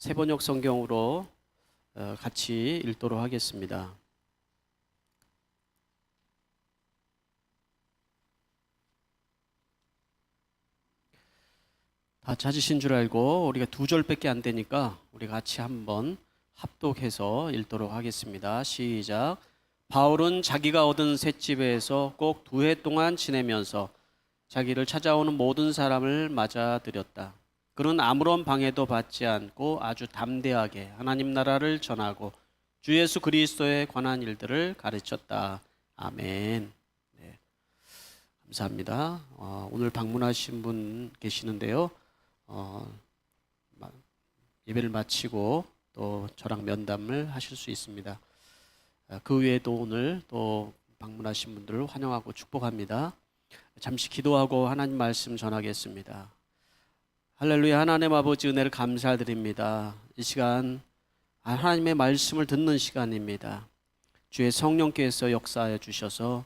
세번역 성경으로 같이 읽도록 하겠습니다. 다 찾으신 줄 알고 우리가 두 절밖에 안 되니까 우리 같이 한번 합독해서 읽도록 하겠습니다. 시작. 바울은 자기가 얻은 셋집에서 꼭 2해 동안 지내면서 자기를 찾아오는 모든 사람을 맞아들였다. 그는 아무런 방해도 받지 않고 아주 담대하게 하나님 나라를 전하고 주 예수 그리스도에 관한 일들을 가르쳤다. 아멘. 네, 감사합니다. 오늘 방문하신 분 계시는데요. 예배를 마치고 또 저랑 면담을 하실 수 있습니다. 그 외에도 오늘 또 방문하신 분들을 환영하고 축복합니다. 잠시 기도하고 하나님 말씀 전하겠습니다. 할렐루야. 하나님 아버지 은혜를 감사드립니다. 이 시간 하나님의 말씀을 듣는 시간입니다. 주의 성령께서 역사하여 주셔서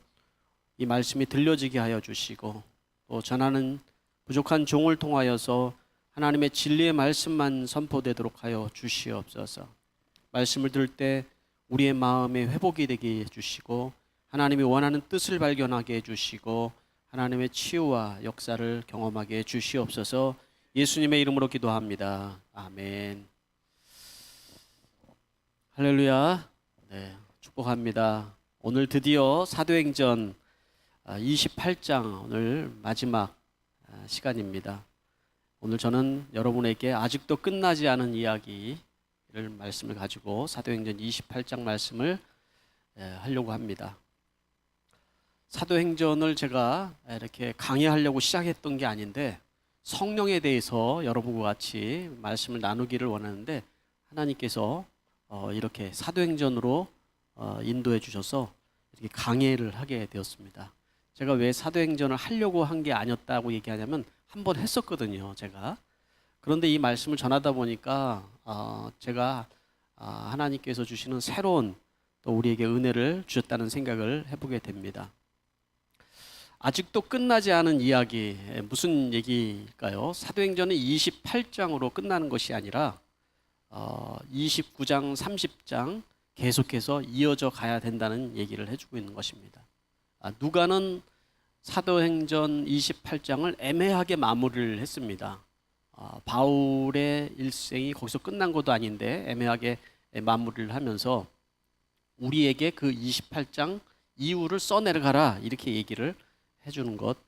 이 말씀이 들려지게 하여 주시고 또 전하는 부족한 종을 통하여서 하나님의 진리의 말씀만 선포되도록 하여 주시옵소서. 말씀을 들을 때 우리의 마음에 회복이 되게 해주시고 하나님이 원하는 뜻을 발견하게 해주시고 하나님의 치유와 역사를 경험하게 해주시옵소서. 예수님의 이름으로 기도합니다. 아멘. 할렐루야. 네, 축복합니다. 오늘 드디어 사도행전 28장 오늘 마지막 시간입니다. 오늘 저는 여러분에게 아직도 끝나지 않은 이야기를 말씀을 가지고 사도행전 28장 말씀을 하려고 합니다. 사도행전을 제가 이렇게 강의하려고 시작했던 게 아닌데 성령에 대해서 여러분과 같이 말씀을 나누기를 원하는데 하나님께서 이렇게 사도행전으로 인도해 주셔서 이렇게 강의를 하게 되었습니다. 제가 왜 사도행전을 하려고 한 게 아니었다고 얘기하냐면 한번 했었거든요, 제가. 그런데 이 말씀을 전하다 보니까 제가 하나님께서 주시는 새로운 또 우리에게 은혜를 주셨다는 생각을 해보게 됩니다. 아직도 끝나지 않은 이야기, 무슨 얘기일까요? 사도행전은 28장으로 끝나는 것이 아니라 29장, 30장 계속해서 이어져 가야 된다는 얘기를 해주고 있는 것입니다. 누가는 사도행전 28장을 애매하게 마무리를 했습니다. 바울의 일생이 거기서 끝난 것도 아닌데 애매하게 마무리를 하면서 우리에게 그 28장 이후를 써내려가라 이렇게 얘기를 해주는 것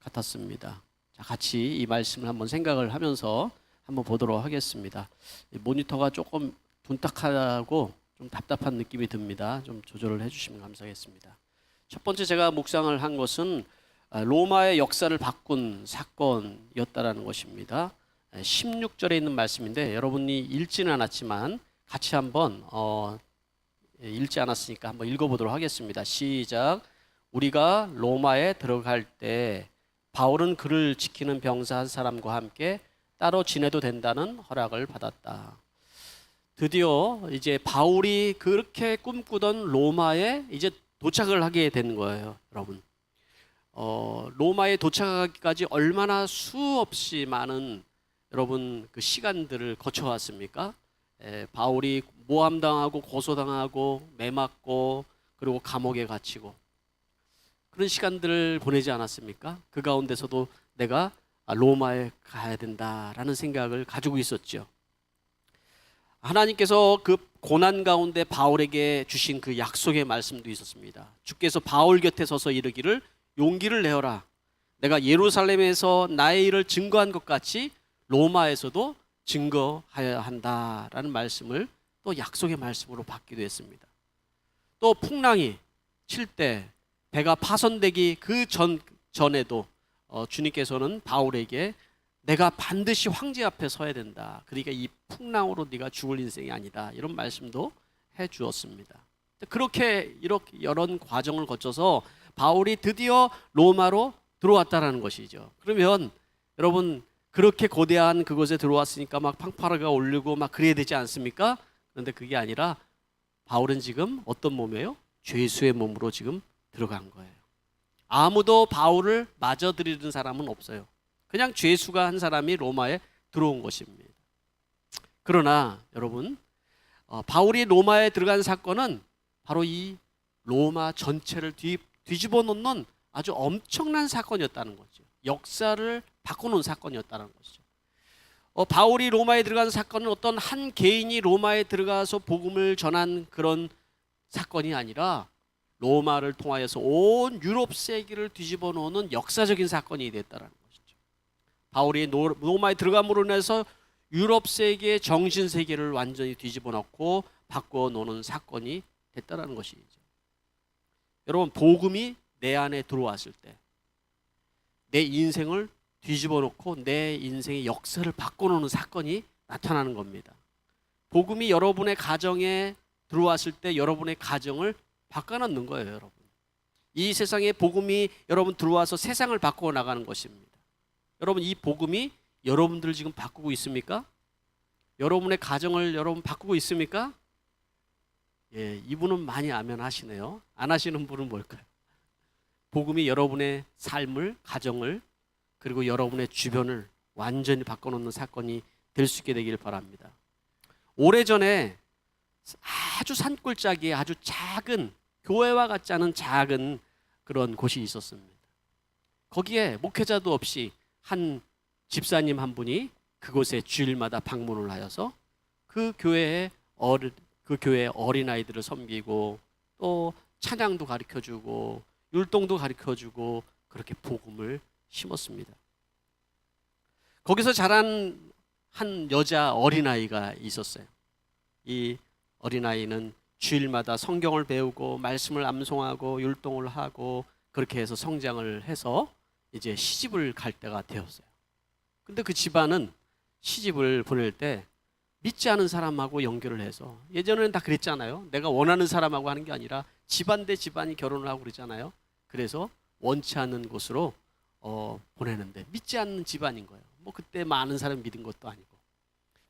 같았습니다. 자, 같이 이 말씀을 한번 생각을 하면서 한번 보도록 하겠습니다. 모니터가 조금 둔탁하고 좀 답답한 느낌이 듭니다. 좀 조절을 해주시면 감사하겠습니다. 첫 번째 제가 묵상을 한 것은 로마의 역사를 바꾼 사건이었다라는 것입니다. 16절에 있는 말씀인데 여러분이 읽지는 않았지만 같이 한번 읽지 않았으니까 한번 읽어보도록 하겠습니다. 시작. 우리가 로마에 들어갈 때 바울은 그를 지키는 병사 한 사람과 함께 따로 지내도 된다는 허락을 받았다. 드디어 이제 바울이 그렇게 꿈꾸던 로마에 이제 도착을 하게 된 거예요, 여러분. 로마에 도착하기까지 얼마나 수없이 많은 여러분 그 시간들을 거쳐왔습니까? 바울이 모함당하고 고소당하고 매맞고 그리고 감옥에 갇히고 그런 시간들을 보내지 않았습니까? 그 가운데서도 내가 로마에 가야 된다라는 생각을 가지고 있었죠. 하나님께서 그 고난 가운데 바울에게 주신 그 약속의 말씀도 있었습니다. 주께서 바울 곁에 서서 이르기를 용기를 내어라. 내가 예루살렘에서 나의 일을 증거한 것 같이 로마에서도 증거하여야 한다라는 말씀을 또 약속의 말씀으로 받기도 했습니다. 또 풍랑이 칠 때 배가 파손되기 그 전에도 주님께서는 바울에게 내가 반드시 황제 앞에 서야 된다. 그러니까 이 풍랑으로 네가 죽을 인생이 아니다. 이런 말씀도 해 주었습니다. 그렇게 이렇게 여러 과정을 거쳐서 바울이 드디어 로마로 들어왔다라는 것이죠. 그러면 여러분 그렇게 거대한 그곳에 들어왔으니까 막 팡파르가 오르고 막 그래야 되지 않습니까? 그런데 그게 아니라 바울은 지금 어떤 몸이에요? 죄수의 몸으로 지금 들어간 거예요. 아무도 바울을 맞아들이는 사람은 없어요. 그냥 죄수가 한 사람이 로마에 들어온 것입니다. 그러나 여러분, 바울이 로마에 들어간 사건은 바로 이 로마 전체를 뒤집어 놓는 아주 엄청난 사건이었다는 거죠. 역사를 바꿔놓은 사건이었다는 것이죠. 바울이 로마에 들어간 사건은 어떤 한 개인이 로마에 들어가서 복음을 전한 그런 사건이 아니라 로마를 통하여서 온 유럽 세계를 뒤집어 놓는 역사적인 사건이 됐다는 것이죠. 바울이 로마에 들어감으로 인해서 유럽 세계의 정신 세계를 완전히 뒤집어 놓고 바꿔 놓는 사건이 됐다는 것이죠. 여러분, 복음이 내 안에 들어왔을 때 내 인생을 뒤집어 놓고 내 인생의 역사를 바꿔 놓는 사건이 나타나는 겁니다. 복음이 여러분의 가정에 들어왔을 때 여러분의 가정을 바꿔 놓는 거예요, 여러분. 이 세상에 복음이 여러분 들어와서 세상을 바꾸어 나가는 것입니다. 여러분, 이 복음이 여러분들을 지금 바꾸고 있습니까? 여러분의 가정을 여러분 바꾸고 있습니까? 예, 이분은 많이 아멘 하시네요. 안 하시는 분은 뭘까요? 복음이 여러분의 삶을, 가정을, 그리고 여러분의 주변을 완전히 바꿔놓는 사건이 될 수 있게 되길 바랍니다. 오래전에 아주 산골짜기에 아주 작은, 교회와 같지 않은 작은 그런 곳이 있었습니다. 거기에 목회자도 없이 한 집사님 한 분이 그곳에 주일마다 방문을 하여서 그 교회의 어린아이들을 섬기고 또 찬양도 가르쳐주고 율동도 가르쳐주고 그렇게 복음을 심었습니다. 거기서 자란 한 여자 어린아이가 있었어요. 이 어린아이는 주일마다 성경을 배우고 말씀을 암송하고 율동을 하고 그렇게 해서 성장을 해서 이제 시집을 갈 때가 되었어요. 근데 그 집안은 시집을 보낼 때 믿지 않은 사람하고 연결을 해서, 예전에는 다 그랬잖아요. 내가 원하는 사람하고 하는 게 아니라 집안 대 집안이 결혼을 하고 그러잖아요. 그래서 원치 않는 곳으로 보내는데 믿지 않는 집안인 거예요. 뭐 그때 많은 사람 믿은 것도 아니고.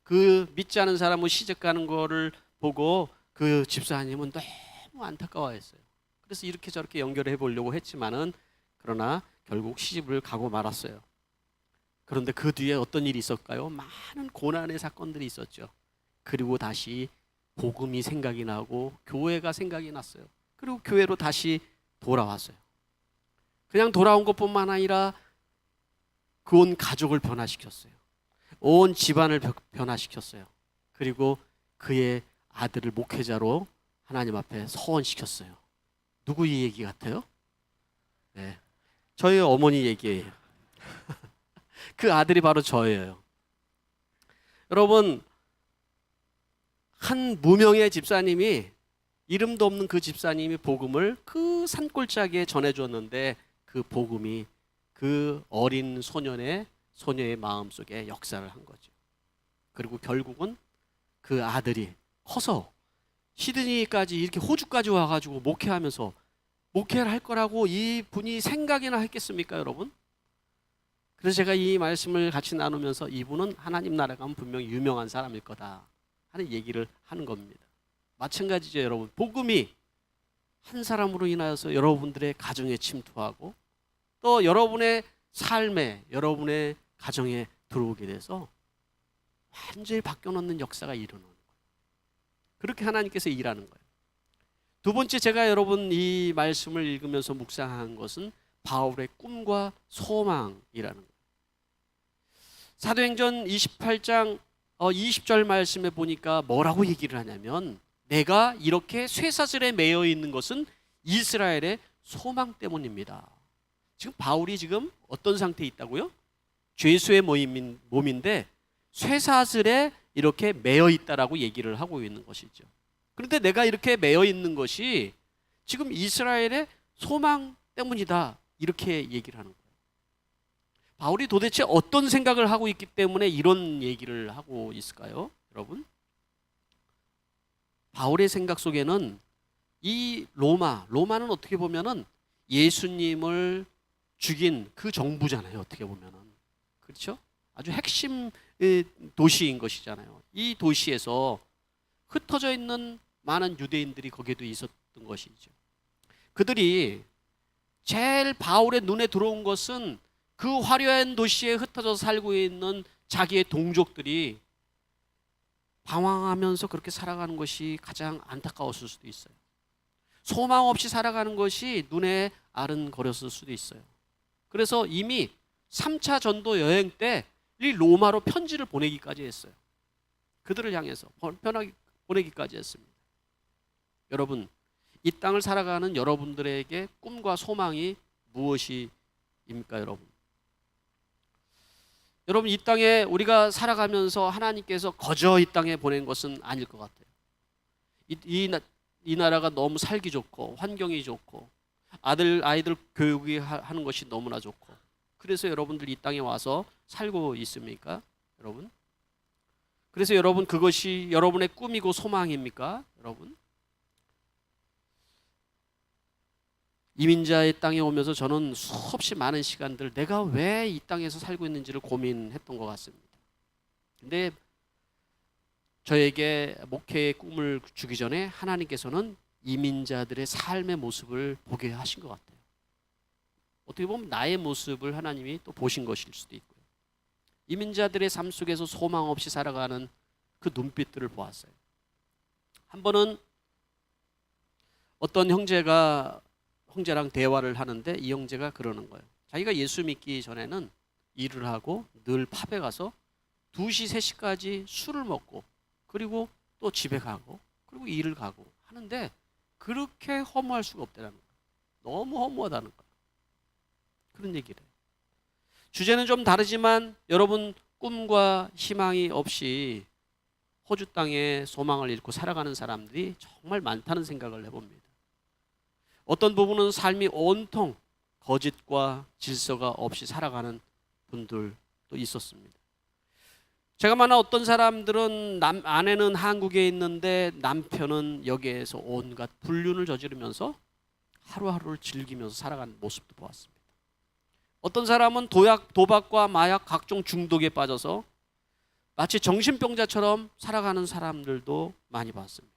그 믿지 않은 사람은 시집 가는 거를 보고 그 집사님은 너무 안타까워했어요. 그래서 이렇게 저렇게 연결해 보려고 했지만은 그러나 결국 시집을 가고 말았어요. 그런데 그 뒤에 어떤 일이 있었을까요? 많은 고난의 사건들이 있었죠. 그리고 다시 복음이 생각이 나고 교회가 생각이 났어요. 그리고 교회로 다시 돌아왔어요. 그냥 돌아온 것뿐만 아니라 그 온 가족을 변화시켰어요. 온 집안을 변화시켰어요. 그리고 그의 아들을 목회자로 하나님 앞에 서원시켰어요. 누구 이 얘기 같아요? 네, 저희 어머니 얘기예요. 그 아들이 바로 저예요. 여러분, 한 무명의 집사님이, 이름도 없는 그 집사님이 복음을 그 산골짜기에 전해줬는데 그 복음이 그 어린 소녀의 마음속에 역사를 한 거죠. 그리고 결국은 그 아들이 커서 시드니까지 이렇게 호주까지 와가지고 목회하면서 목회를 할 거라고 이 분이 생각이나 했겠습니까, 여러분? 그래서 제가 이 말씀을 같이 나누면서 이분은 하나님 나라 가면 분명히 유명한 사람일 거다 하는 얘기를 하는 겁니다. 마찬가지죠, 여러분. 복음이 한 사람으로 인하여서 여러분들의 가정에 침투하고 또 여러분의 삶에, 여러분의 가정에 들어오게 돼서 완전히 바뀌어놓는 역사가 일어나는 거예요. 그렇게 하나님께서 일하는 거예요. 두 번째, 제가 여러분 이 말씀을 읽으면서 묵상한 것은 바울의 꿈과 소망이라는 거예요. 사도행전 28장 20절 말씀에 보니까 뭐라고 얘기를 하냐면, 내가 이렇게 쇠사슬에 매여 있는 것은 이스라엘의 소망 때문입니다. 지금 바울이 지금 어떤 상태에 있다고요? 죄수의 몸인데 쇠사슬에 이렇게 매여 있다라고 얘기를 하고 있는 것이죠. 그런데 내가 이렇게 매여 있는 것이 지금 이스라엘의 소망 때문이다, 이렇게 얘기를 하는 거예요. 바울이 도대체 어떤 생각을 하고 있기 때문에 이런 얘기를 하고 있을까요, 여러분? 바울의 생각 속에는 이 로마는 어떻게 보면은 예수님을 죽인 그 정부잖아요, 어떻게 보면은. 그렇죠? 아주 핵심 도시인 것이잖아요. 이 도시에서 흩어져 있는 많은 유대인들이 거기에도 있었던 것이죠. 그들이 제일 바울의 눈에 들어온 것은 그 화려한 도시에 흩어져 살고 있는 자기의 동족들이 방황하면서 그렇게 살아가는 것이 가장 안타까웠을 수도 있어요. 소망 없이 살아가는 것이 눈에 아른거렸을 수도 있어요. 그래서 이미 3차 전도 여행 때 이 로마로 편지를 보내기까지 했어요. 그들을 향해서 보내기까지 했습니다. 여러분, 이 땅을 살아가는 여러분들에게 꿈과 소망이 무엇입니까, 여러분? 여러분, 이 땅에 우리가 살아가면서 하나님께서 거저 이 땅에 보낸 것은 아닐 것 같아요. 이 나라가 너무 살기 좋고 환경이 좋고 아이들 교육이 하는 것이 너무나 좋고, 그래서 여러분들 이 땅에 와서 살고 있습니까, 여러분? 그래서 여러분, 그것이 여러분의 꿈이고 소망입니까, 여러분? 이민자의 땅에 오면서 저는 수없이 많은 시간들 내가 왜 이 땅에서 살고 있는지를 고민했던 것 같습니다. 근데 저에게 목회의 꿈을 주기 전에 하나님께서는 이민자들의 삶의 모습을 보게 하신 것 같아요. 어떻게 보면 나의 모습을 하나님이 또 보신 것일 수도 있고요. 이민자들의 삶 속에서 소망 없이 살아가는 그 눈빛들을 보았어요. 한 번은 어떤 형제랑 대화를 하는데 이 형제가 그러는 거예요. 자기가 예수 믿기 전에는 일을 하고 늘 팝에 가서 2시, 3시까지 술을 먹고 그리고 또 집에 가고 그리고 일을 가고 하는데 그렇게 허무할 수가 없다는 거예요. 너무 허무하다는 거예요. 그런 얘기를 해요. 주제는 좀 다르지만 여러분, 꿈과 희망이 없이 호주 땅에 소망을 잃고 살아가는 사람들이 정말 많다는 생각을 해봅니다. 어떤 부분은 삶이 온통 거짓과 질서가 없이 살아가는 분들도 있었습니다. 제가 만난 어떤 사람들은 아내는 한국에 있는데 남편은 여기에서 온갖 불륜을 저지르면서 하루하루를 즐기면서 살아가는 모습도 보았습니다. 어떤 사람은 도박과 마약, 각종 중독에 빠져서 마치 정신병자처럼 살아가는 사람들도 많이 봤습니다.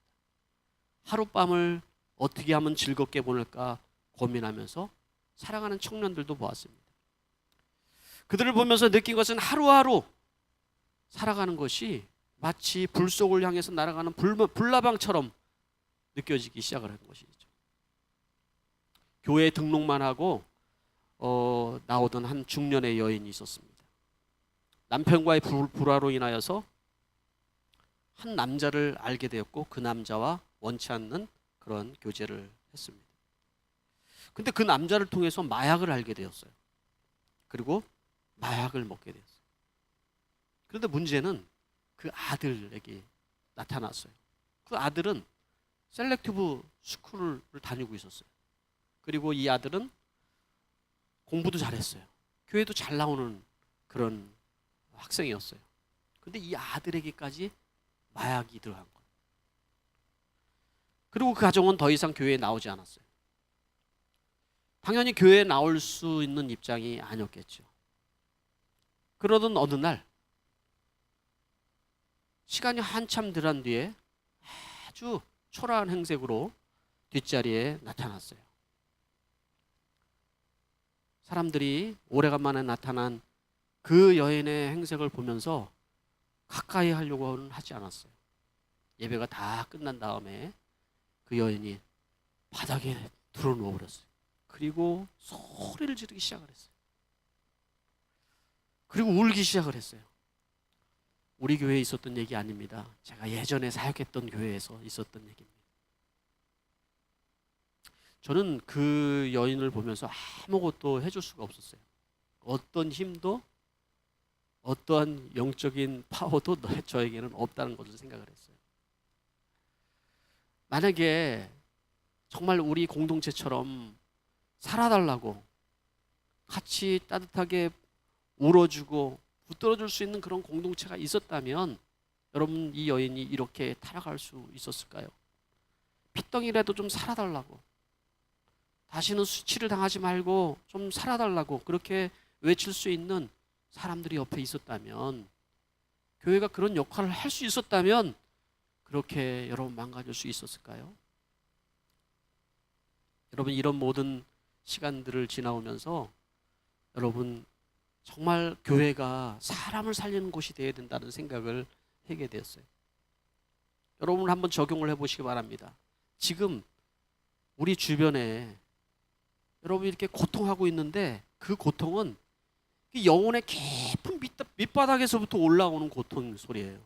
하룻밤을 어떻게 하면 즐겁게 보낼까 고민하면서 살아가는 청년들도 보았습니다. 그들을 보면서 느낀 것은 하루하루 살아가는 것이 마치 불 속을 향해서 날아가는 불나방처럼 느껴지기 시작을 한 것이죠. 교회에 등록만 하고 나오던 한 중년의 여인이 있었습니다. 남편과의 불화로 인하여서 한 남자를 알게 되었고 그 남자와 원치 않는 그런 교제를 했습니다. 근데 그 남자를 통해서 마약을 알게 되었어요. 그리고 마약을 먹게 되었어요. 그런데 문제는 그 아들에게 나타났어요. 그 아들은 셀렉티브 스쿨을 다니고 있었어요. 그리고 이 아들은 공부도 잘했어요. 교회도 잘 나오는 그런 학생이었어요. 그런데 이 아들에게까지 마약이 들어간 거예요. 그리고 그 가정은 더 이상 교회에 나오지 않았어요. 당연히 교회에 나올 수 있는 입장이 아니었겠죠. 그러던 어느 날 시간이 한참 지난 뒤에 아주 초라한 행색으로 뒷자리에 나타났어요. 사람들이 오래간만에 나타난 그 여인의 행색을 보면서 가까이 하려고는 하지 않았어요. 예배가 다 끝난 다음에 그 여인이 바닥에 들어 누워버렸어요. 그리고 소리를 지르기 시작을 했어요. 그리고 울기 시작을 했어요. 우리 교회에 있었던 얘기 아닙니다. 제가 예전에 사역했던 교회에서 있었던 얘기입니다. 저는 그 여인을 보면서 아무것도 해줄 수가 없었어요. 어떤 힘도 어떠한 영적인 파워도 저에게는 없다는 것을 생각을 했어요. 만약에 정말 우리 공동체처럼 살아달라고 같이 따뜻하게 울어주고 붙들어줄 수 있는 그런 공동체가 있었다면 여러분, 이 여인이 이렇게 타락할 수 있었을까요? 핏덩이라도 좀 살아달라고, 다시는 수치를 당하지 말고 좀 살아달라고 그렇게 외칠 수 있는 사람들이 옆에 있었다면, 교회가 그런 역할을 할 수 있었다면 그렇게 여러분 망가질 수 있었을까요? 여러분, 이런 모든 시간들을 지나오면서 여러분 정말 교회가 사람을 살리는 곳이 되어야 된다는 생각을 하게 되었어요. 여러분 한번 적용을 해보시기 바랍니다. 지금 우리 주변에 여러분이 이렇게 고통하고 있는데 그 고통은 영혼의 깊은 밑바닥에서부터 올라오는 고통 소리예요.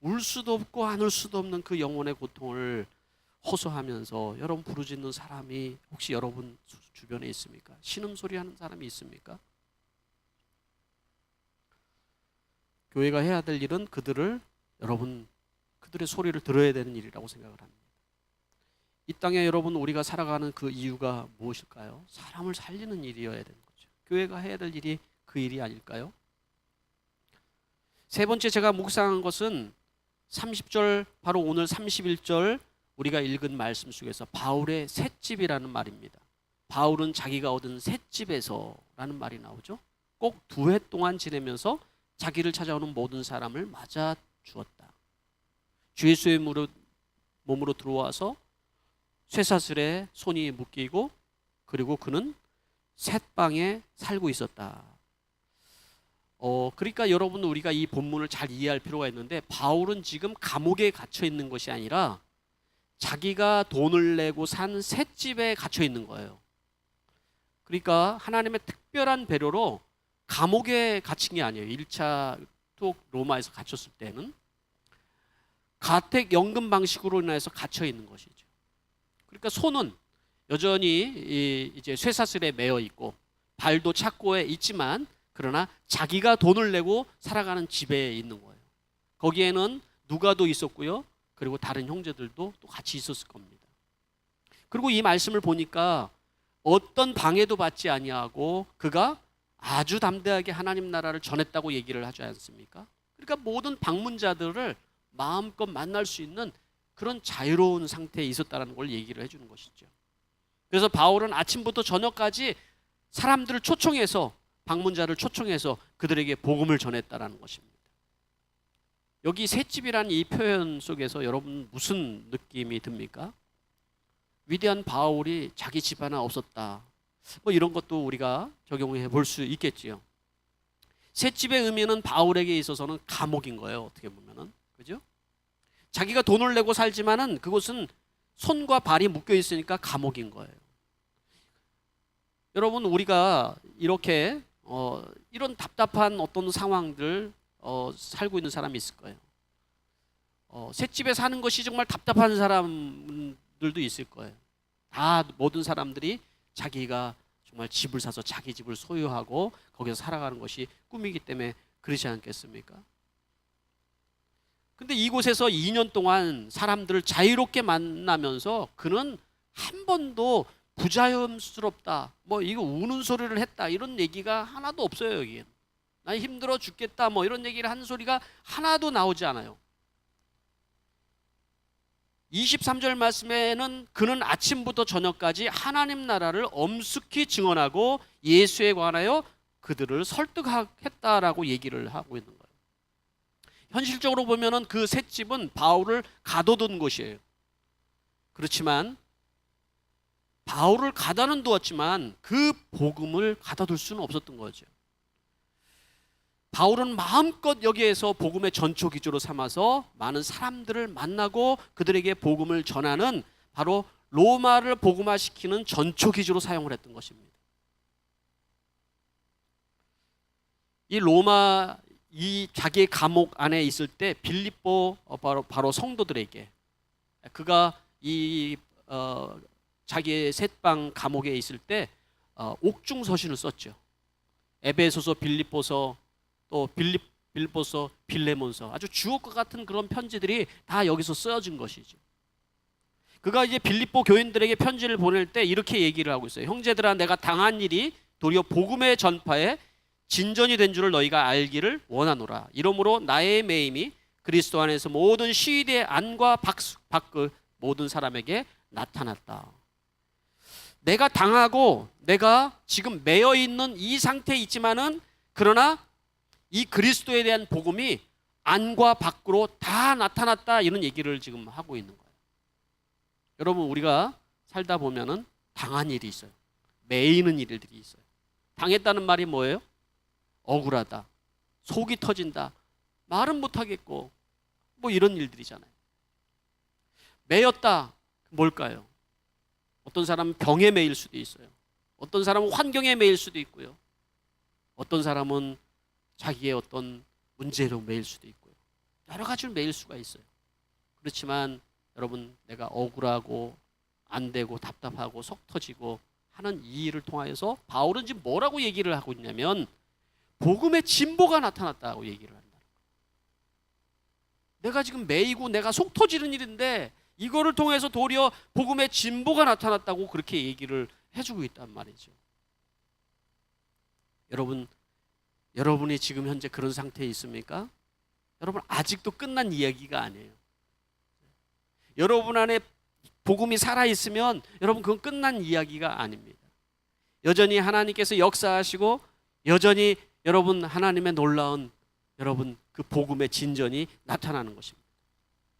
울 수도 없고 안 울 수도 없는 그 영혼의 고통을 호소하면서 여러분 부르짖는 사람이 혹시 여러분 주변에 있습니까? 신음소리 하는 사람이 있습니까? 교회가 해야 될 일은 그들의 소리를 들어야 되는 일이라고 생각을 합니다. 이 땅에 여러분 우리가 살아가는 그 이유가 무엇일까요? 사람을 살리는 일이어야 되는 거죠. 교회가 해야 될 일이 그 일이 아닐까요? 세 번째 제가 묵상한 것은 30절, 바로 오늘 31절 우리가 읽은 말씀 속에서 바울의 셋집이라는 말입니다. 바울은 자기가 얻은 셋집에서라는 말이 나오죠. 꼭 2해 동안 지내면서 자기를 찾아오는 모든 사람을 맞아 주었다. 주 예수의 몸으로 들어와서 쇠사슬에 손이 묶이고 그리고 그는 셋방에 살고 있었다. 그러니까 여러분 우리가 이 본문을 잘 이해할 필요가 있는데 바울은 지금 감옥에 갇혀 있는 것이 아니라 자기가 돈을 내고 산 셋집에 갇혀 있는 거예요. 그러니까 하나님의 특별한 배려로 감옥에 갇힌 게 아니에요. 1차 로마에서 갇혔을 때는 가택연금 방식으로 인해서 갇혀 있는 것이죠. 그러니까 손은 여전히 이제 쇠사슬에 매어 있고 발도 착고에 있지만 그러나 자기가 돈을 내고 살아가는 집에 있는 거예요. 거기에는 누가도 있었고요. 그리고 다른 형제들도 또 같이 있었을 겁니다. 그리고 이 말씀을 보니까 어떤 방해도 받지 아니하고 그가 아주 담대하게 하나님 나라를 전했다고 얘기를 하지 않습니까? 그러니까 모든 방문자들을 마음껏 만날 수 있는 그런 자유로운 상태에 있었다는 걸 얘기를 해주는 것이죠. 그래서 바울은 아침부터 저녁까지 사람들을 초청해서 방문자를 초청해서 그들에게 복음을 전했다라는 것입니다. 여기 셋집이라는 이 표현 속에서 여러분 무슨 느낌이 듭니까? 위대한 바울이 자기 집 하나 없었다. 뭐 이런 것도 우리가 적용해 볼 수 있겠지요. 셋집의 의미는 바울에게 있어서는 감옥인 거예요. 어떻게 보면은. 그죠? 자기가 돈을 내고 살지만은 그곳은 손과 발이 묶여 있으니까 감옥인 거예요. 여러분 우리가 이렇게 이런 답답한 어떤 상황들 살고 있는 사람이 있을 거예요. 셋집에 사는 것이 정말 답답한 사람들도 있을 거예요. 다 모든 사람들이 자기가 정말 집을 사서 자기 집을 소유하고 거기서 살아가는 것이 꿈이기 때문에 그러지 않겠습니까? 근데 이곳에서 2년 동안 사람들을 자유롭게 만나면서 그는 한 번도 부자연스럽다, 뭐 이거 우는 소리를 했다 이런 얘기가 하나도 없어요. 여기엔 나 힘들어 죽겠다 뭐 이런 얘기를 한 소리가 하나도 나오지 않아요. 23절 말씀에는 그는 아침부터 저녁까지 하나님 나라를 엄숙히 증언하고 예수에 관하여 그들을 설득했다라고 얘기를 하고 있는 거예요. 현실적으로 보면은 그 셋집은 바울을 가둬둔 곳이에요. 그렇지만 바울을 가다는 두었지만 그 복음을 가둬둘 수는 없었던 거죠. 바울은 마음껏 여기에서 복음의 전초 기조로 삼아서 많은 사람들을 만나고 그들에게 복음을 전하는 바로 로마를 복음화시키는 전초 기조로 사용을 했던 것입니다. 이 로마 이 자기의 감옥 안에 있을 때 빌립보 바로 성도들에게 그가 이 자기의 셋방 감옥에 있을 때 옥중 서신을 썼죠. 에베소서, 빌립보서, 또 빌립보서, 빌레몬서 아주 주옥과 같은 그런 편지들이 다 여기서 쓰여진 것이죠. 그가 이제 빌립보 교인들에게 편지를 보낼 때 이렇게 얘기를 하고 있어요. 형제들아, 내가 당한 일이 도리어 복음의 전파에 진전이 된 줄을 너희가 알기를 원하노라. 이러므로 나의 매임이 그리스도 안에서 모든 시위대의 안과 밖의 모든 사람에게 나타났다. 내가 당하고 내가 지금 매여 있는 이 상태에 있지만은 그러나 이 그리스도에 대한 복음이 안과 밖으로 다 나타났다 이런 얘기를 지금 하고 있는 거예요. 여러분 우리가 살다 보면은 당한 일이 있어요. 매이는 일들이 있어요. 당했다는 말이 뭐예요? 억울하다, 속이 터진다, 말은 못하겠고 뭐 이런 일들이잖아요. 매였다. 뭘까요? 어떤 사람은 병에 매일 수도 있어요. 어떤 사람은 환경에 매일 수도 있고요. 어떤 사람은 자기의 어떤 문제로 매일 수도 있고요. 여러 가지로 매일 수가 있어요. 그렇지만 여러분, 내가 억울하고 안 되고 답답하고 속 터지고 하는 이 일을 통하여서 바울은 지금 뭐라고 얘기를 하고 있냐면 복음의 진보가 나타났다고 얘기를 한다. 내가 지금 매이고 내가 속 터지는 일인데 이거를 통해서 도리어 복음의 진보가 나타났다고 그렇게 얘기를 해주고 있단 말이죠. 여러분이 지금 현재 그런 상태에 있습니까? 여러분, 아직도 끝난 이야기가 아니에요. 여러분 안에 복음이 살아있으면 여러분, 그건 끝난 이야기가 아닙니다. 여전히 하나님께서 역사하시고 여전히 여러분 하나님의 놀라운 여러분 그 복음의 진전이 나타나는 것입니다.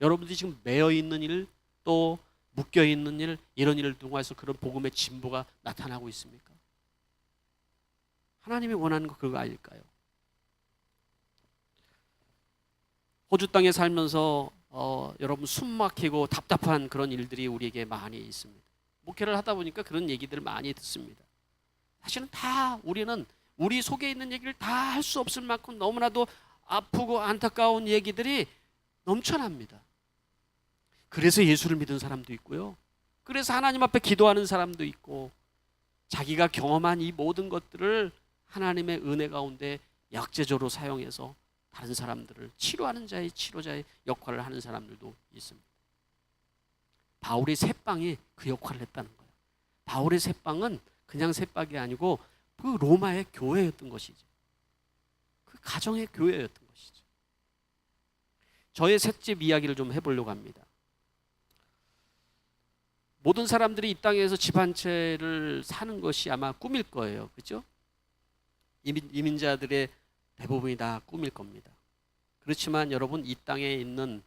여러분들이 지금 매여 있는 일, 또 묶여 있는 일, 이런 일을 통해서 그런 복음의 진보가 나타나고 있습니까? 하나님이 원하는 거 그거 아닐까요? 호주 땅에 살면서 여러분 숨 막히고 답답한 그런 일들이 우리에게 많이 있습니다. 목회를 하다 보니까 그런 얘기들을 많이 듣습니다. 사실은 다 우리는 우리 속에 있는 얘기를 다 할 수 없을 만큼 너무나도 아프고 안타까운 얘기들이 넘쳐납니다. 그래서 예수를 믿은 사람도 있고요. 그래서 하나님 앞에 기도하는 사람도 있고, 자기가 경험한 이 모든 것들을 하나님의 은혜 가운데 약재적으로 사용해서 다른 사람들을 치료하는 자의 치료자의 역할을 하는 사람들도 있습니다. 바울의 새빵이 그 역할을 했다는 거예요. 바울의 새빵은 그냥 새빵이 아니고 그 로마의 교회였던 것이죠. 그 가정의 교회였던 것이죠. 저의 셋집 이야기를 좀 해보려고 합니다. 모든 사람들이 이 땅에서 집 한 채를 사는 것이 아마 꿈일 거예요. 그렇죠? 이민자들의 대부분이 다 꿈일 겁니다. 그렇지만 여러분, 이 땅에 있는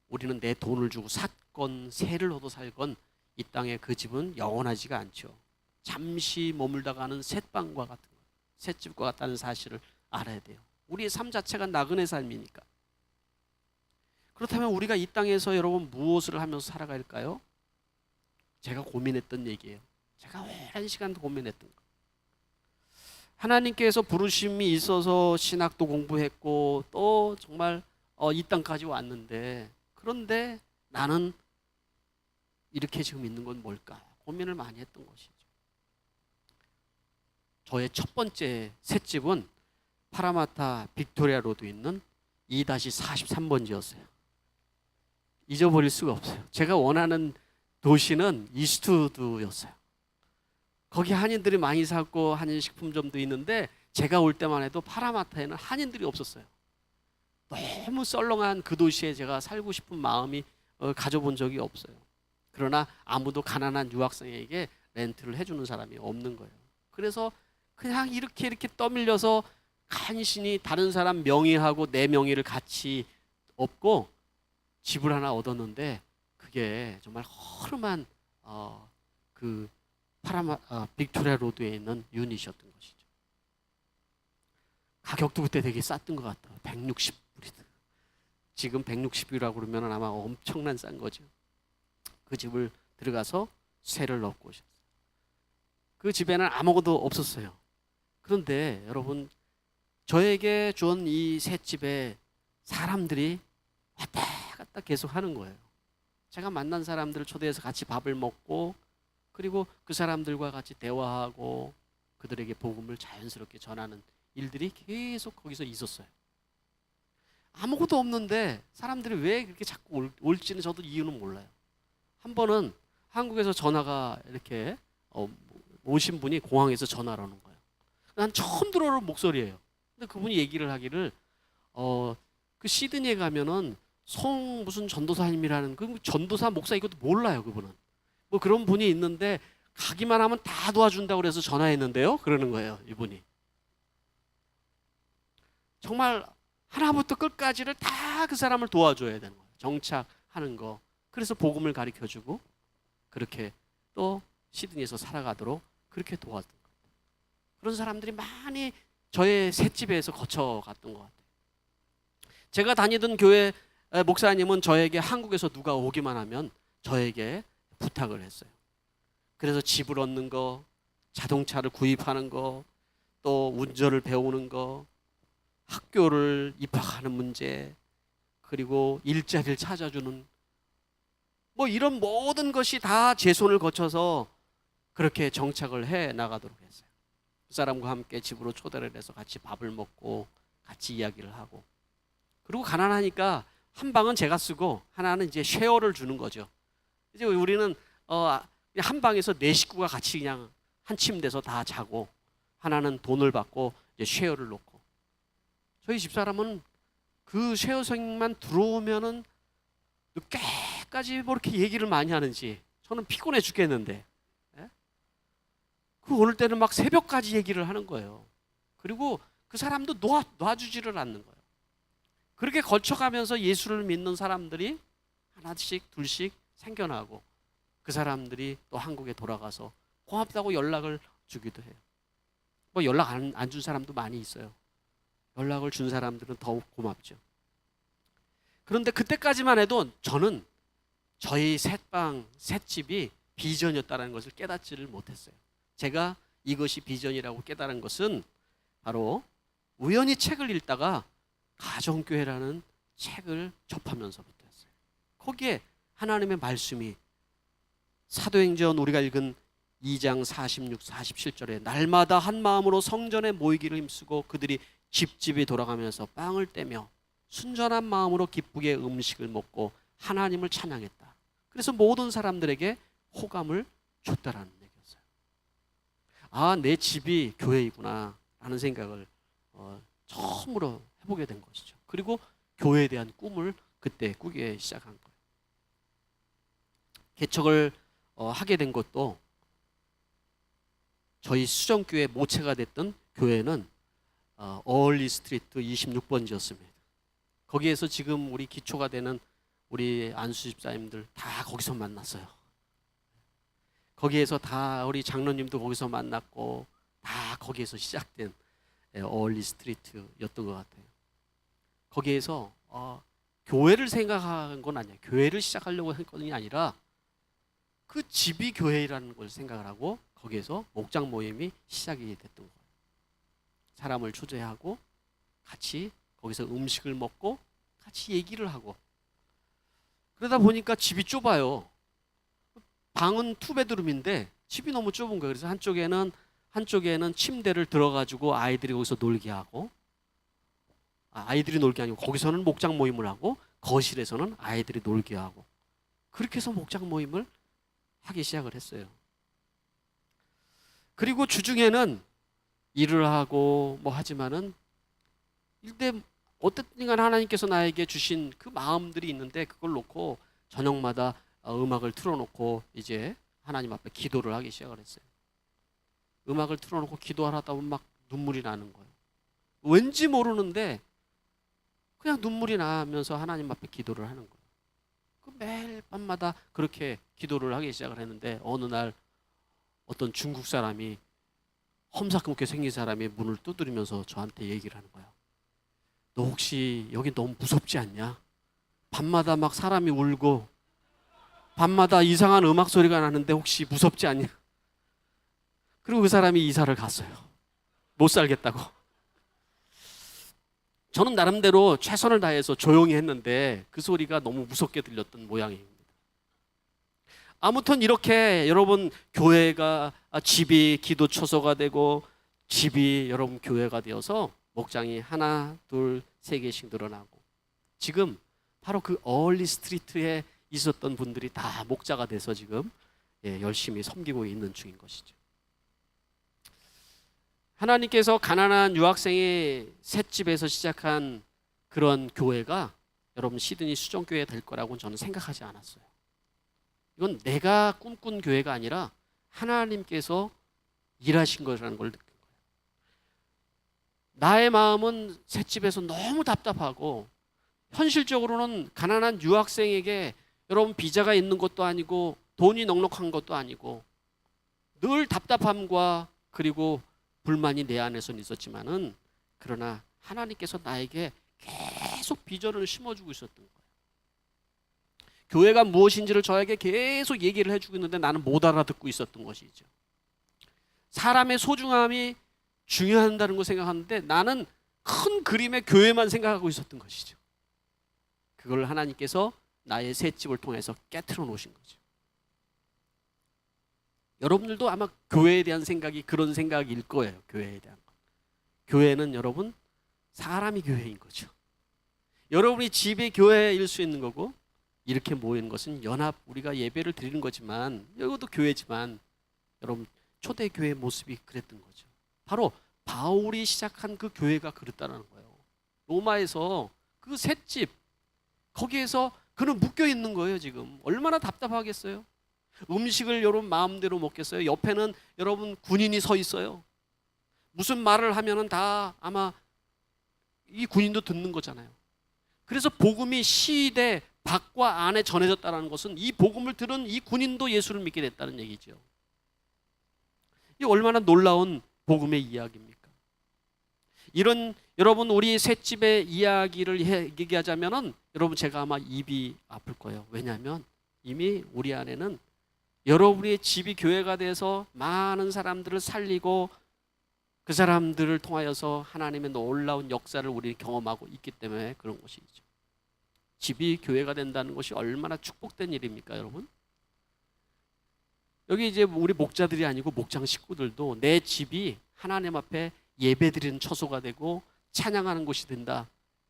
우리는 내 돈을 주고 샀건 세를 얻어 살건 이 땅의 그 집은 영원하지가 않죠. 잠시 머물다가는 셋방과 같은 거, 셋집과 같다는 사실을 알아야 돼요. 우리의 삶 자체가 나그네 삶이니까. 그렇다면 우리가 이 땅에서 여러분 무엇을 하면서 살아갈까요? 제가 고민했던 얘기예요. 제가 오랜 시간 고민했던 거. 하나님께서 부르심이 있어서 신학도 공부했고 또 정말 이 땅까지 왔는데, 그런데 나는 이렇게 지금 있는 건 뭘까? 고민을 많이 했던 것이죠. 저의 첫 번째 셋집은 파라마타 빅토리아 로드에 있는 2-43번지였어요. 잊어버릴 수가 없어요. 제가 원하는 도시는 이스트우드였어요. 거기 한인들이 많이 살고 한인 식품점도 있는데 제가 올 때만 해도 파라마타에는 한인들이 없었어요. 너무 썰렁한 그 도시에 제가 살고 싶은 마음이 가져본 적이 없어요. 그러나 아무도 가난한 유학생에게 렌트를 해주는 사람이 없는 거예요. 그래서 그냥 이렇게 떠밀려서 간신히 다른 사람 명의하고 내 명의를 같이 얻고 집을 하나 얻었는데, 그게 정말 허름한 그 빅토리아 로드에 있는 유닛이었던 것이죠. 가격도 그때 되게 쌌던 것 같아요. 160불이다. 지금 160불이라고 그러면 아마 엄청난 싼 거죠. 그 집을 들어가서 쇠를 넣고 오셨어요. 그 집에는 아무것도 없었어요. 그런데 여러분, 저에게 준 이 새 집에 사람들이 왔다 갔다 계속 하는 거예요. 제가 만난 사람들을 초대해서 같이 밥을 먹고, 그리고 그 사람들과 같이 대화하고 그들에게 복음을 자연스럽게 전하는 일들이 계속 거기서 있었어요. 아무것도 없는데 사람들이 왜 그렇게 자꾸 올지는 저도 이유는 몰라요. 한 번은 한국에서 전화가 이렇게 오신 분이 공항에서 전화를 하는 거예요. 난 처음 들어오는 목소리예요. 근데 그분이 얘기를 하기를 그 시드니에 가면은 무슨 전도사님이라는 그 전도사 목사 이것도 몰라요. 그분은 뭐 그런 분이 있는데 가기만 하면 다 도와준다고 그래서 전화했는데요, 그러는 거예요. 이분이 정말 하나부터 끝까지를 다 그 사람을 도와줘야 되는 거예요. 정착하는 거. 그래서 복음을 가르쳐주고 그렇게 또 시드니에서 살아가도록 그렇게 도왔던 거예요. 그런 사람들이 많이 저의 셋집에서 거쳐갔던 것 같아요. 제가 다니던 교회 목사님은 저에게 한국에서 누가 오기만 하면 저에게 부탁을 했어요. 그래서 집을 얻는 거, 자동차를 구입하는 거, 또 운전을 배우는 거, 학교를 입학하는 문제, 그리고 일자리를 찾아주는 뭐 이런 모든 것이 다 제 손을 거쳐서 그렇게 정착을 해 나가도록 했어요. 그 사람과 함께 집으로 초대를 해서 같이 밥을 먹고 같이 이야기를 하고, 그리고 가난하니까 한 방은 제가 쓰고 하나는 이제 쉐어를 주는 거죠. 이제 우리는 한 방에서 네 식구가 같이 그냥 한 침대에서 다 자고, 하나는 돈을 받고 이제 쉐어를 놓고. 저희 집사람은 그 쉐어생만 들어오면은 늦게까지 뭐 이렇게 얘기를 많이 하는지 저는 피곤해 죽겠는데, 예? 그 어느 때는 막 새벽까지 얘기를 하는 거예요. 그리고 그 사람도 놔주지를 않는 거예요. 그렇게 거쳐가면서 예수를 믿는 사람들이 하나씩 둘씩 생겨나고, 그 사람들이 또 한국에 돌아가서 고맙다고 연락을 주기도 해요. 뭐 연락 안 준 사람도 많이 있어요. 연락을 준 사람들은 더욱 고맙죠. 그런데 그때까지만 해도 저는 저희 셋집이 비전이었다는 것을 깨닫지를 못했어요. 제가 이것이 비전이라고 깨달은 것은 바로 우연히 책을 읽다가 가정교회라는 책을 접하면서부터였어요. 거기에 하나님의 말씀이 사도행전 우리가 읽은 2장 46, 47절에 날마다 한 마음으로 성전에 모이기를 힘쓰고 그들이 집집이 돌아가면서 빵을 떼며 순전한 마음으로 기쁘게 음식을 먹고 하나님을 찬양했다. 그래서 모든 사람들에게 호감을 줬다라는 얘기였어요. 아, 내 집이 교회이구나 라는 생각을 처음으로 해보게 된 것이죠. 그리고 교회에 대한 꿈을 그때 꾸기 시작한 거예요. 개척을 하게 된 것도 저희 수정교회 모체가 됐던 교회는 어얼리 스트리트 26번지였습니다. 거기에서 지금 우리 기초가 되는 우리 안수 집사님들 다 거기서 만났어요. 거기에서 다 우리 장로님도 거기서 만났고 다 거기에서 시작된 어얼리 스트리트였던 것 같아요. 거기에서 교회를 생각한 건 아니에요. 교회를 시작하려고 한 것이 아니라 그 집이 교회라는 걸 생각을 하고 거기에서 목장 모임이 시작이 됐던 거예요. 사람을 초대하고 같이 거기서 음식을 먹고 같이 얘기를 하고, 그러다 보니까 집이 좁아요. 방은 투베드룸인데 집이 너무 좁은 거예요. 그래서 한쪽에는 침대를 들어가지고 아이들이 거기서 놀게 하고, 아이들이 놀게 아니고 거기서는 목장 모임을 하고 거실에서는 아이들이 놀게 하고, 그렇게 해서 목장 모임을 하기 시작을 했어요. 그리고 주중에는 일을 하고 뭐 하지만은 일대 어쨌든 간 하나님께서 나에게 주신 그 마음들이 있는데 그걸 놓고 저녁마다 음악을 틀어놓고 이제 하나님 앞에 기도를 하기 시작을 했어요. 음악을 틀어놓고 기도하다 보면 막 눈물이 나는 거예요. 왠지 모르는데 그냥 눈물이 나면서 하나님 앞에 기도를 하는 거예요. 그 매일 밤마다 그렇게 기도를 하기 시작을 했는데 어느 날 어떤 중국 사람이 험사궂게 생긴 사람이 문을 두드리면서 저한테 얘기를 하는 거예요. 너 혹시 여기 너무 무섭지 않냐? 밤마다 막 사람이 울고 밤마다 이상한 음악 소리가 나는데 혹시 무섭지 않냐? 그리고 그 사람이 이사를 갔어요. 못 살겠다고. 저는 나름대로 최선을 다해서 조용히 했는데 그 소리가 너무 무섭게 들렸던 모양입니다. 아무튼 이렇게 여러분 교회가 집이 기도 처소가 되고 집이 여러분 교회가 되어서 목장이 하나, 둘, 세 개씩 늘어나고 지금 바로 그 어얼리 스트리트에 있었던 분들이 다 목자가 돼서 지금 열심히 섬기고 있는 중인 것이죠. 하나님께서 가난한 유학생의 셋집에서 시작한 그런 교회가 여러분 시드니 수정교회 될 거라고는 저는 생각하지 않았어요. 이건 내가 꿈꾼 교회가 아니라 하나님께서 일하신 거라는 걸 느낀 거예요. 나의 마음은 셋집에서 너무 답답하고 현실적으로는 가난한 유학생에게 여러분 비자가 있는 것도 아니고 돈이 넉넉한 것도 아니고 늘 답답함과 그리고 불만이 내 안에서는 있었지만은 그러나 하나님께서 나에게 계속 비전을 심어주고 있었던 거예요. 교회가 무엇인지를 저에게 계속 얘기를 해주고 있는데 나는 못 알아듣고 있었던 것이죠. 사람의 소중함이 중요하다는 걸 생각하는데 나는 큰 그림의 교회만 생각하고 있었던 것이죠. 그걸 하나님께서 나의 셋집을 통해서 깨트려 놓으신 거죠. 여러분들도 아마 교회에 대한 생각이 그런 생각일 거예요. 교회에 대한 것. 교회는 여러분 사람이 교회인 거죠. 여러분이 집이 교회일 수 있는 거고 이렇게 모이는 것은 연합 우리가 예배를 드리는 거지만 이것도 교회지만 여러분 초대교회의 모습이 그랬던 거죠. 바로 바울이 시작한 그 교회가 그랬다는 거예요. 로마에서 그 셋집 거기에서 그는 묶여 있는 거예요. 지금 얼마나 답답하겠어요. 음식을 여러분 마음대로 먹겠어요. 옆에는 여러분 군인이 서 있어요. 무슨 말을 하면은 다 아마 이 군인도 듣는 거잖아요. 그래서 복음이 시대 밖과 안에 전해졌다는 것은 이 복음을 들은 이 군인도 예수를 믿게 됐다는 얘기죠. 이 얼마나 놀라운 복음의 이야기입니까? 이런 여러분 우리 셋집의 이야기를 얘기하자면은 여러분 제가 아마 입이 아플 거예요. 왜냐하면 이미 우리 안에는 여러분의 집이 교회가 돼서 많은 사람들을 살리고 그 사람들을 통하여서 하나님의 놀라운 역사를 우리 경험하고 있기 때문에 그런 것이죠. 집이 교회가 된다는 것이 얼마나 축복된 일입니까, 여러분? 여기 이제 우리 목자들이 아니고 목장 식구들도 내 집이 하나님 앞에 예배드리는 처소가 되고 찬양하는 곳이 된다.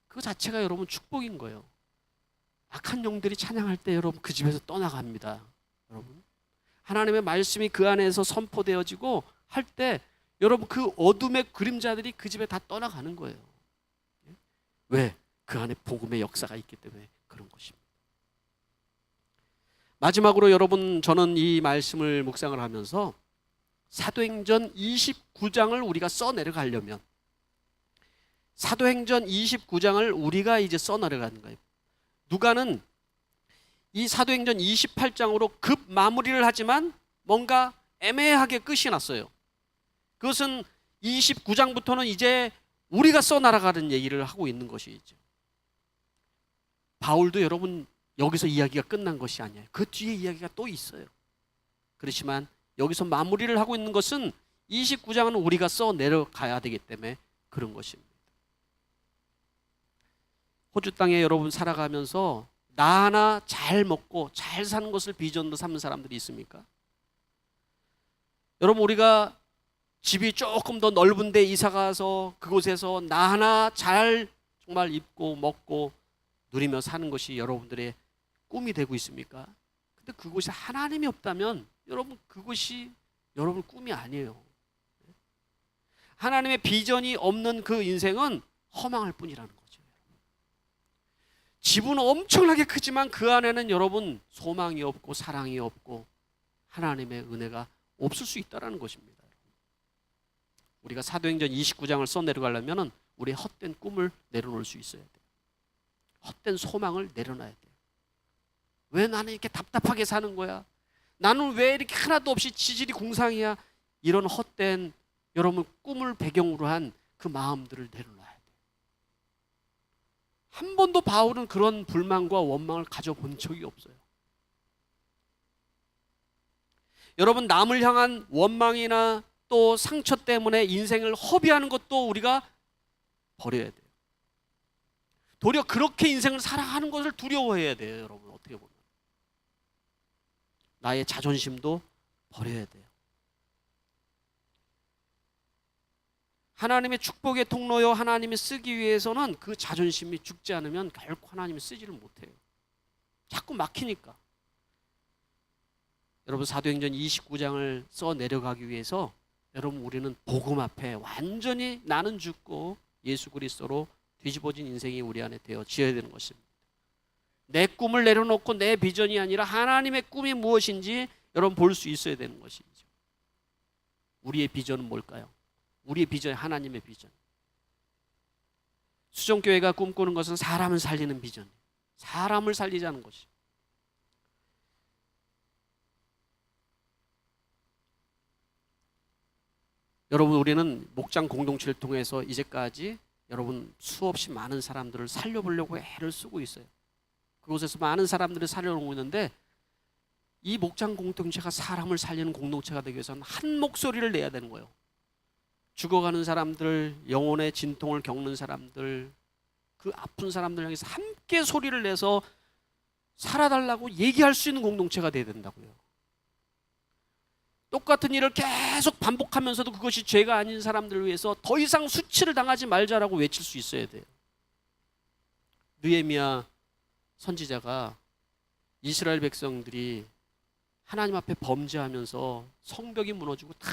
그 자체가 여러분 축복인 거예요. 악한 영들이 찬양할 때 여러분 그 집에서 떠나갑니다. 여러분 하나님의 말씀이 그 안에서 선포되어지고 할 때 여러분 그 어둠의 그림자들이 그 집에 다 떠나가는 거예요. 왜? 그 안에 복음의 역사가 있기 때문에 그런 것입니다. 마지막으로 여러분 저는 이 말씀을 묵상을 하면서 사도행전 29장을 우리가 써내려가려면 사도행전 29장을 우리가 이제 써내려가는 거예요. 누가는 이 사도행전 28장으로 급 마무리를 하지만 뭔가 애매하게 끝이 났어요. 그것은 29장부터는 이제 우리가 써나가는 얘기를 하고 있는 것이죠. 바울도 여러분 여기서 이야기가 끝난 것이 아니에요. 그 뒤에 이야기가 또 있어요. 그렇지만 여기서 마무리를 하고 있는 것은 29장은 우리가 써 내려가야 되기 때문에 그런 것입니다. 호주 땅에 여러분 살아가면서 나 하나 잘 먹고 잘 사는 것을 비전으로 삼는 사람들이 있습니까? 여러분 우리가 집이 조금 더 넓은 데 이사 가서 그곳에서 나 하나 잘 정말 입고 먹고 누리며 사는 것이 여러분들의 꿈이 되고 있습니까? 근데 그곳에 하나님이 없다면 여러분 그것이 여러분 꿈이 아니에요. 하나님의 비전이 없는 그 인생은 허망할 뿐이라는 거죠. 집은 엄청나게 크지만 그 안에는 여러분 소망이 없고 사랑이 없고 하나님의 은혜가 없을 수 있다는 것입니다. 우리가 사도행전 29장을 써내려가려면 우리의 헛된 꿈을 내려놓을 수 있어야 돼요. 헛된 소망을 내려놔야 돼요. 왜 나는 이렇게 답답하게 사는 거야? 나는 왜 이렇게 하나도 없이 지질이 공상이야? 이런 헛된 여러분 꿈을 배경으로 한 그 마음들을 내려놔야 돼요. 한 번도 바울은 그런 불만과 원망을 가져본 적이 없어요. 여러분 남을 향한 원망이나 또 상처 때문에 인생을 허비하는 것도 우리가 버려야 돼요. 도리어 그렇게 인생을 살아가는 것을 두려워해야 돼요. 여러분 어떻게 보면 나의 자존심도 버려야 돼요. 하나님의 축복의 통로요 하나님이 쓰기 위해서는 그 자존심이 죽지 않으면 결코 하나님이 쓰지를 못해요. 자꾸 막히니까. 여러분 사도행전 29장을 써 내려가기 위해서 여러분 우리는 복음 앞에 완전히 나는 죽고 예수 그리스도로 뒤집어진 인생이 우리 안에 되어져야 되는 것입니다. 내 꿈을 내려놓고 내 비전이 아니라 하나님의 꿈이 무엇인지 여러분 볼 수 있어야 되는 것이죠. 우리의 비전은 뭘까요? 우리의 비전이 하나님의 비전. 수정교회가 꿈꾸는 것은 사람을 살리는 비전, 사람을 살리자는 것이. 여러분 우리는 목장 공동체를 통해서 이제까지 여러분 수없이 많은 사람들을 살려보려고 애를 쓰고 있어요. 그곳에서 많은 사람들이 살려오고 있는데 이 목장 공동체가 사람을 살리는 공동체가 되기 위해서는 한 목소리를 내야 되는 거예요. 죽어가는 사람들, 영혼의 진통을 겪는 사람들, 그 아픈 사람들 향해서 함께 소리를 내서 살아달라고 얘기할 수 있는 공동체가 돼야 된다고요. 똑같은 일을 계속 반복하면서도 그것이 죄가 아닌 사람들을 위해서 더 이상 수치를 당하지 말자라고 외칠 수 있어야 돼요. 느헤미야 선지자가 이스라엘 백성들이 하나님 앞에 범죄하면서 성벽이 무너지고 다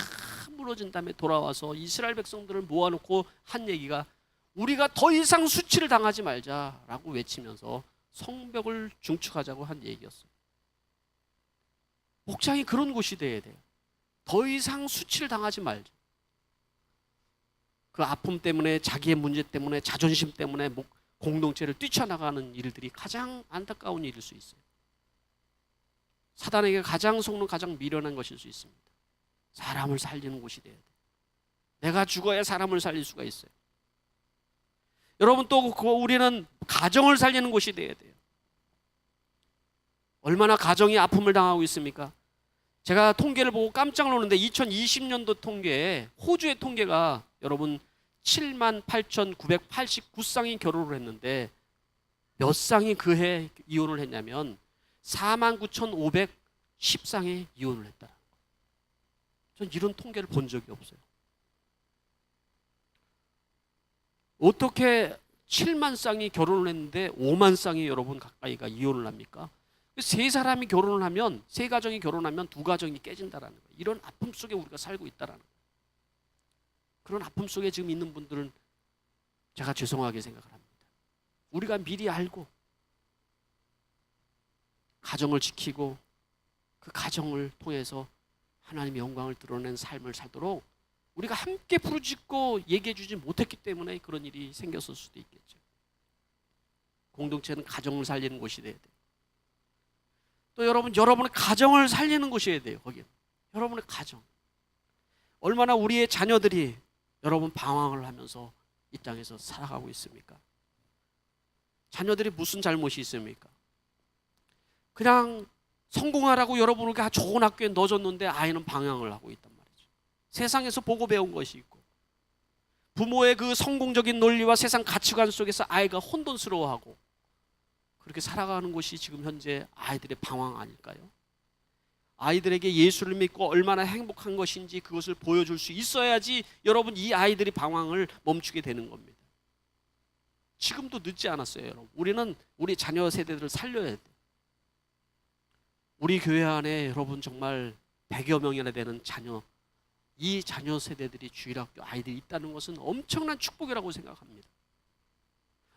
무너진 다음에 돌아와서 이스라엘 백성들을 모아놓고 한 얘기가 우리가 더 이상 수치를 당하지 말자라고 외치면서 성벽을 중축하자고 한 얘기였어요. 목장이 그런 곳이 돼야 돼요. 더 이상 수치를 당하지 말자. 그 아픔 때문에, 자기의 문제 때문에, 자존심 때문에 공동체를 뛰쳐나가는 일들이 가장 안타까운 일일 수 있어요. 사단에게 가장 속는, 가장 미련한 것일 수 있습니다. 사람을 살리는 곳이 돼야 돼요. 내가 죽어야 사람을 살릴 수가 있어요. 여러분, 또 우리는 가정을 살리는 곳이 돼야 돼요. 얼마나 가정이 아픔을 당하고 있습니까? 제가 통계를 보고 깜짝 놀랐는데 2020년도 통계에 호주의 통계가 여러분 78,989쌍이 결혼을 했는데 몇 쌍이 그 해 이혼을 했냐면 49,510쌍이 이혼을 했다. 전 이런 통계를 본 적이 없어요. 어떻게 7만 쌍이 결혼을 했는데 5만 쌍이 여러분 가까이가 이혼을 합니까? 세 사람이 결혼을 하면, 세 가정이 결혼하면 두 가정이 깨진다라는 거예요. 이런 아픔 속에 우리가 살고 있다라는 거예요. 그런 아픔 속에 지금 있는 분들은 제가 죄송하게 생각을 합니다. 우리가 미리 알고 가정을 지키고 그 가정을 통해서 하나님의 영광을 드러낸 삶을 살도록 우리가 함께 부르짖고 얘기해 주지 못했기 때문에 그런 일이 생겼을 수도 있겠죠. 공동체는 가정을 살리는 곳이 돼야 돼요. 또 여러분의 가정을 살리는 곳이어야 돼요. 거기는 여러분의 가정. 얼마나 우리의 자녀들이 여러분 방황을 하면서 이 땅에서 살아가고 있습니까? 자녀들이 무슨 잘못이 있습니까? 그냥 성공하라고 여러분에게 좋은 학교에 넣어줬는데 아이는 방황을 하고 있단 말이죠. 세상에서 보고 배운 것이 있고 부모의 그 성공적인 논리와 세상 가치관 속에서 아이가 혼돈스러워하고 그렇게 살아가는 것이 지금 현재 아이들의 방황 아닐까요? 아이들에게 예수를 믿고 얼마나 행복한 것인지 그것을 보여줄 수 있어야지 여러분 이 아이들이 방황을 멈추게 되는 겁니다. 지금도 늦지 않았어요, 여러분. 우리는 우리 자녀 세대들을 살려야 돼요. 우리 교회 안에 여러분 정말 100여 명이나 되는 자녀, 이 자녀 세대들이 주일학교 아이들이 있다는 것은 엄청난 축복이라고 생각합니다.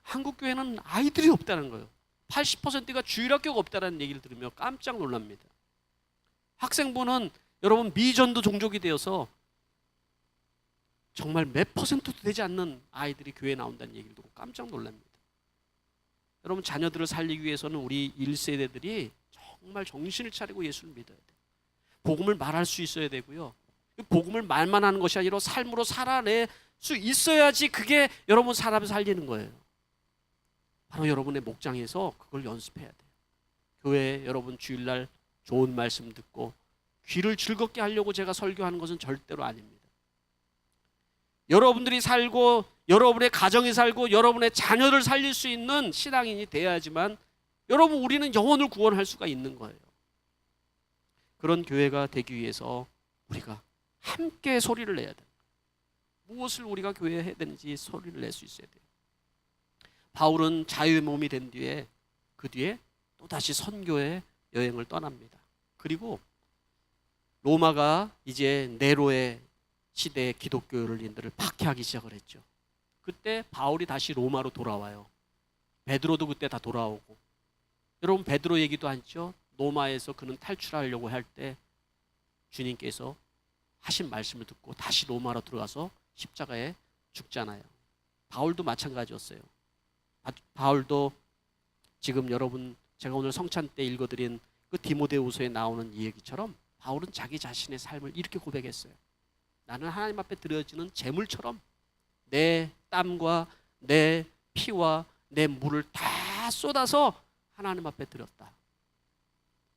한국 교회는 아이들이 없다는 거예요. 80%가 주일학교가 없다는 얘기를 들으며 깜짝 놀랍니다. 학생부는 여러분 미전도 종족이 되어서 정말 몇 퍼센트도 되지 않는 아이들이 교회에 나온다는 얘기를 듣고 깜짝 놀랍니다. 여러분 자녀들을 살리기 위해서는 우리 1세대들이 정말 정신을 차리고 예수를 믿어야 돼요. 복음을 말할 수 있어야 되고요. 복음을 말만 하는 것이 아니라 삶으로 살아낼 수 있어야지 그게 여러분 사람을 살리는 거예요. 바로 여러분의 목장에서 그걸 연습해야 돼요. 교회에 여러분 주일날 좋은 말씀 듣고 귀를 즐겁게 하려고 제가 설교하는 것은 절대로 아닙니다. 여러분들이 살고 여러분의 가정이 살고 여러분의 자녀를 살릴 수 있는 신앙인이 돼야지만 여러분 우리는 영혼을 구원할 수가 있는 거예요. 그런 교회가 되기 위해서 우리가 함께 소리를 내야 돼요. 무엇을 우리가 교회에 해야 되는지 소리를 낼 수 있어야 돼요. 바울은 자유의 몸이 된 뒤에 그 뒤에 또다시 선교의 여행을 떠납니다. 그리고 로마가 이제 네로의 시대의 기독교인들을 박해하기 시작을 했죠. 그때 바울이 다시 로마로 돌아와요. 베드로도 그때 다 돌아오고 여러분 베드로 얘기도 하죠. 로마에서 그는 탈출하려고 할 때 주님께서 하신 말씀을 듣고 다시 로마로 들어가서 십자가에 죽잖아요. 바울도 마찬가지였어요. 바울도 지금 여러분 제가 오늘 성찬 때 읽어드린 그 디모데후서에 나오는 이 얘기처럼 바울은 자기 자신의 삶을 이렇게 고백했어요. 나는 하나님 앞에 드려지는 제물처럼 내 땀과 내 피와 내 물을 다 쏟아서 하나님 앞에 드렸다.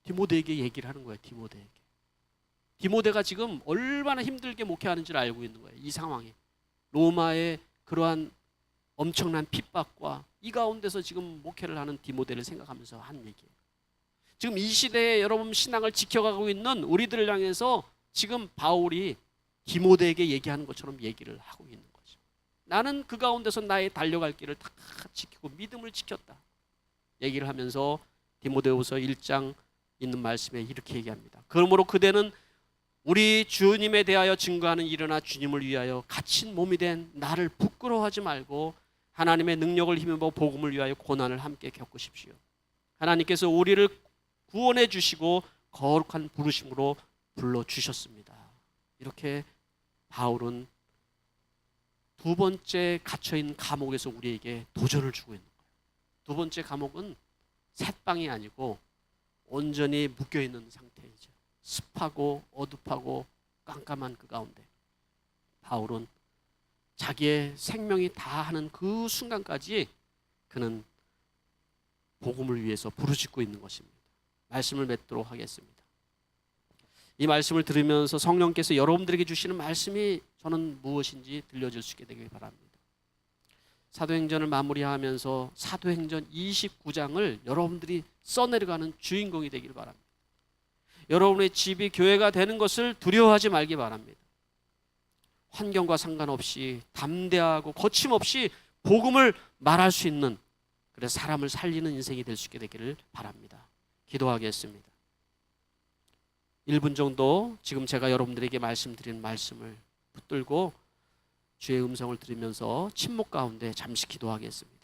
디모데에게 얘기를 하는 거예요. 디모데가 지금 얼마나 힘들게 목회하는지를 알고 있는 거예요. 이 상황에 로마의 그러한 엄청난 핍박과 이 가운데서 지금 목회를 하는 디모데를 생각하면서 한 얘기예요. 지금 이 시대에 여러분 신앙을 지켜가고 있는 우리들을 향해서 지금 바울이 디모데에게 얘기하는 것처럼 얘기를 하고 있는 거죠. 나는 그 가운데서 나의 달려갈 길을 다 지키고 믿음을 지켰다. 얘기를 하면서 디모데후서 1장 있는 말씀에 이렇게 얘기합니다. 그러므로 그대는 우리 주님에 대하여 증거하는 일어나 주님을 위하여 갇힌 몸이 된 나를 부끄러워하지 말고 하나님의 능력을 힘입어 복음을 위하여 고난을 함께 겪으십시오. 하나님께서 우리를 구원해 주시고 거룩한 부르심으로 불러주셨습니다. 이렇게 바울은 두 번째 갇혀있는 감옥에서 우리에게 도전을 주고 있는 거예요. 두 번째 감옥은 셋방이 아니고 온전히 묶여있는 상태이죠. 습하고 어둡하고 깜깜한 그 가운데 바울은 자기의 생명이 다하는 그 순간까지 그는 복음을 위해서 부르짖고 있는 것입니다. 말씀을 맺도록 하겠습니다. 이 말씀을 들으면서 성령께서 여러분들에게 주시는 말씀이 저는 무엇인지 들려줄 수 있게 되길 바랍니다. 사도행전을 마무리하면서 사도행전 29장을 여러분들이 써내려가는 주인공이 되길 바랍니다. 여러분의 집이 교회가 되는 것을 두려워하지 말기 바랍니다. 환경과 상관없이 담대하고 거침없이 복음을 말할 수 있는, 그래서 사람을 살리는 인생이 될 수 있게 되기를 바랍니다. 기도하겠습니다. 1분 정도 지금 제가 여러분들에게 말씀드린 말씀을 붙들고 주의 음성을 들으면서 침묵 가운데 잠시 기도하겠습니다.